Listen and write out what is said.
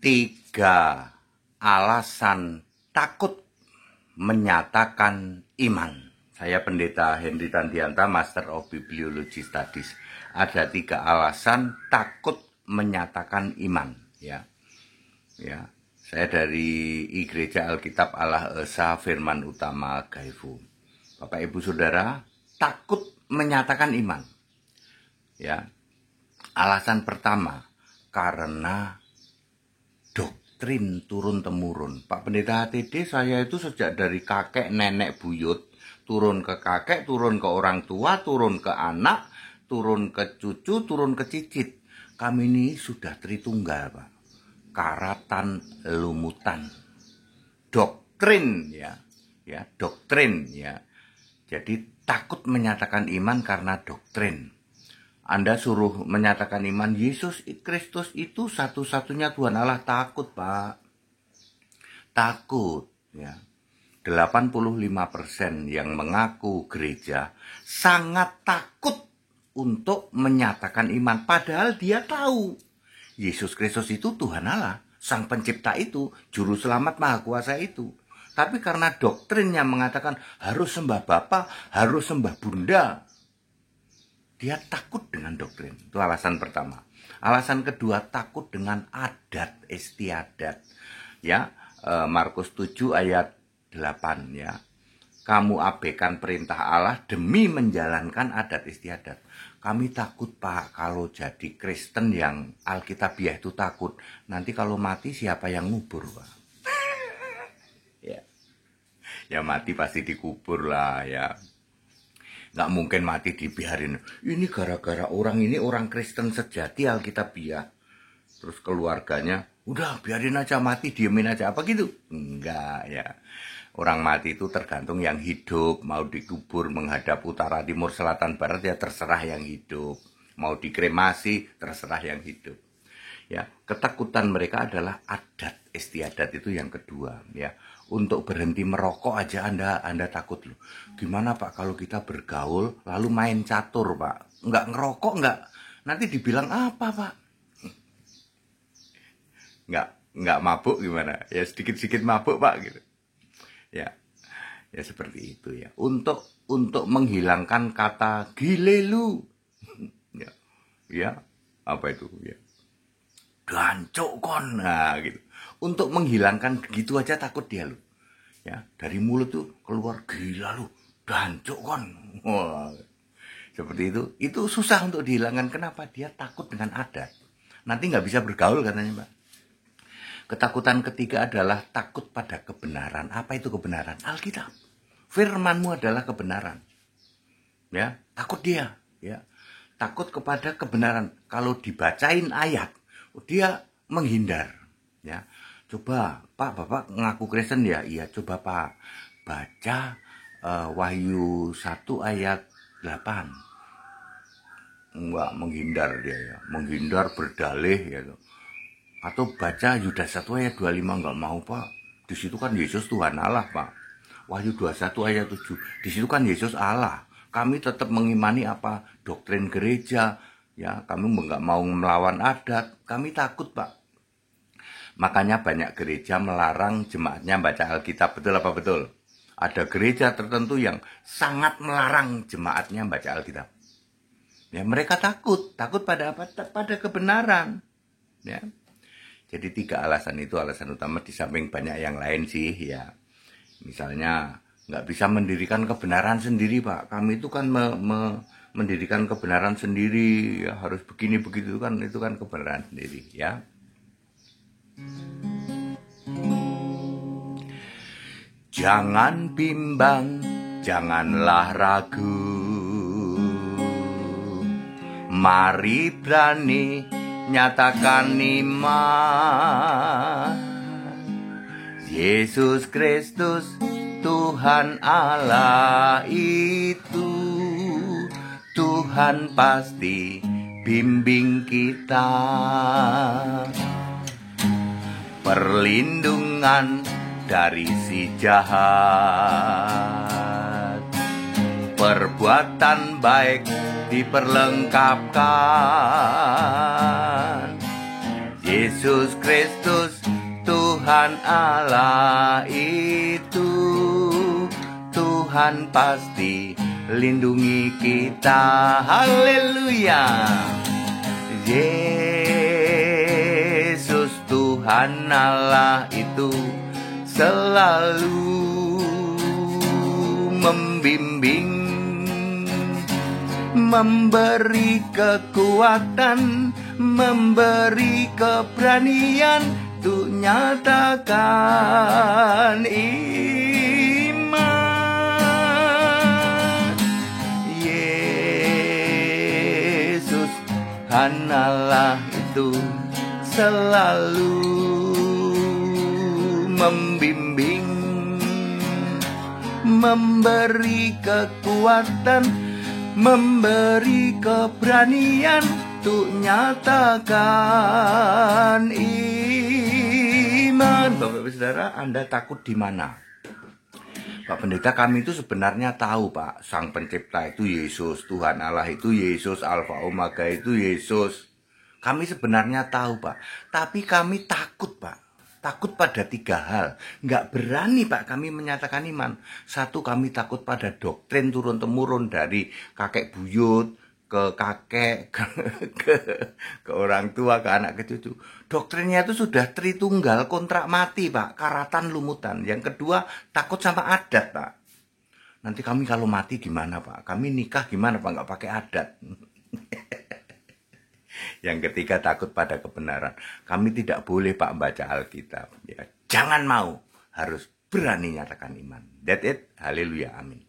Tiga alasan takut menyatakan iman. Saya Pendeta Henry Tandianta, Master of Bibliology Studies. Ada 3 alasan takut menyatakan iman. Ya. Saya dari Gereja Alkitab Allah Esa Firman Utama Gaifu. Bapak Ibu Saudara, takut menyatakan iman. Ya. Alasan pertama, karena doktrin turun-temurun. Pak Pendeta HTD, saya itu sejak dari kakek, nenek, buyut, turun ke kakek, turun ke orang tua, turun ke anak, turun ke cucu, turun ke cicit. Kami ini sudah Tritunggal, Pak. Karatan lumutan. Doktrin, ya. Doktrin, ya. Jadi takut menyatakan iman karena doktrin. Anda suruh menyatakan iman Yesus Kristus itu satu-satunya Tuhan Allah, takut, Pak. Takut, ya. 85% yang mengaku gereja sangat takut untuk menyatakan iman. Padahal dia tahu Yesus Kristus itu Tuhan Allah, Sang Pencipta itu, Juru Selamat Maha Kuasa itu. Tapi karena doktrinnya mengatakan harus sembah Bapa, harus sembah Bunda, dia takut dengan doktrin. Itu alasan pertama. Alasan kedua, takut dengan adat istiadat. Ya, Markus 7 ayat 8, ya. Kamu abaikan perintah Allah demi menjalankan adat istiadat. Kami takut, Pak, kalau jadi Kristen yang Alkitabiah itu takut. Nanti kalau mati siapa yang ngubur, Pak? Ya mati pasti dikubur lah, ya. Nggak mungkin mati dibiarin. Ini gara-gara orang ini orang Kristen sejati Alkitabiah. Terus keluarganya, udah biarin aja mati, diemin aja. Apa gitu? Enggak, ya. Orang mati itu tergantung yang hidup. Mau dikubur menghadap utara, timur, selatan, barat, ya terserah yang hidup. Mau dikremasi, terserah yang hidup. Ya, ketakutan mereka adalah adat istiadat, itu yang kedua, ya. Untuk berhenti merokok aja Anda takut loh. Gimana Pak kalau kita bergaul lalu main catur, Pak? Enggak ngerokok, enggak. Nanti dibilang apa, Pak? Enggak mabuk gimana? Ya sedikit-sedikit mabuk, Pak, gitu. Ya seperti itu, ya. Untuk menghilangkan kata gile lu. Ya, apa itu, ya. Gancuk kon, nah gitu. Untuk menghilangkan begitu aja takut dia lu. Ya, dari mulut tuh keluar gila lu, gancuk kon. Wah, seperti itu. Itu susah untuk dihilangkan. Kenapa? Dia takut dengan adat. Nanti nggak bisa bergaul katanya, Pak. Ketakutan ketiga adalah takut pada kebenaran. Apa itu kebenaran? Alkitab. Firmanmu adalah kebenaran. Ya, takut dia, ya. Takut kepada kebenaran. Kalau dibacain ayat, dia menghindar, ya. Coba, Pak, Bapak ngaku Kristen ya? Iya, coba Pak, baca Wahyu 1 ayat 8. Enggak, menghindar dia, ya. Menghindar, berdalih, ya. Atau baca Yudas 1 ayat 25, enggak mau, Pak. Di situ kan Yesus Tuhan Allah, Pak. Wahyu 21 ayat 7, di situ kan Yesus Allah. Kami tetap mengimani apa? Doktrin gereja, ya. Kami enggak mau melawan adat. Kami takut, Pak. Makanya banyak gereja melarang jemaatnya baca Alkitab. Betul apa betul? Ada gereja tertentu yang sangat melarang jemaatnya baca Alkitab. Ya, mereka takut pada apa? Pada kebenaran. Ya. Jadi 3 alasan itu alasan utama, di samping banyak yang lain sih, ya. Misalnya nggak bisa mendirikan kebenaran sendiri, Pak. Kami itu kan mendirikan kebenaran sendiri, ya, harus begini begitu kan, itu kan kebenaran sendiri, ya. Jangan bimbang, janganlah ragu. Mari berani nyatakan iman. Yesus Kristus Tuhan Allah itu. Tuhan pasti bimbing kita. Perlindungan dari si jahat, perbuatan baik diperlengkapkan. Yesus Kristus Tuhan Allah itu. Tuhan pasti lindungi kita. Haleluya. Yesus Tuhan Allah itu selalu membimbing, memberi kekuatan, memberi keberanian untuk nyatakan iman. Yesus Tuhan Allah itu selalu membimbing, memberi kekuatan, memberi keberanian untuk nyatakan iman. Bapak Ibu Saudara, Anda takut di mana? Pak Pendeta, kami itu sebenarnya tahu, Pak, Sang Pencipta itu Yesus, Tuhan Allah itu Yesus, Alfa Omega itu Yesus. Kami sebenarnya tahu, Pak. Tapi kami takut, Pak. Takut pada 3 hal. Nggak berani, Pak, kami menyatakan iman. 1, kami takut pada doktrin turun-temurun dari kakek buyut, ke kakek, ke orang tua, ke anak, ke cucu. Doktrinnya itu sudah Tritunggal, kontrak mati, Pak. Karatan lumutan. Yang kedua, takut sama adat, Pak. Nanti kami kalau mati gimana, Pak? Kami nikah gimana, Pak? Nggak pakai adat. Yang ketiga, takut pada kebenaran. Kami tidak boleh, Pak, baca Alkitab. Ya, jangan mau. Harus berani nyatakan iman. That's it. Haleluya. Amin.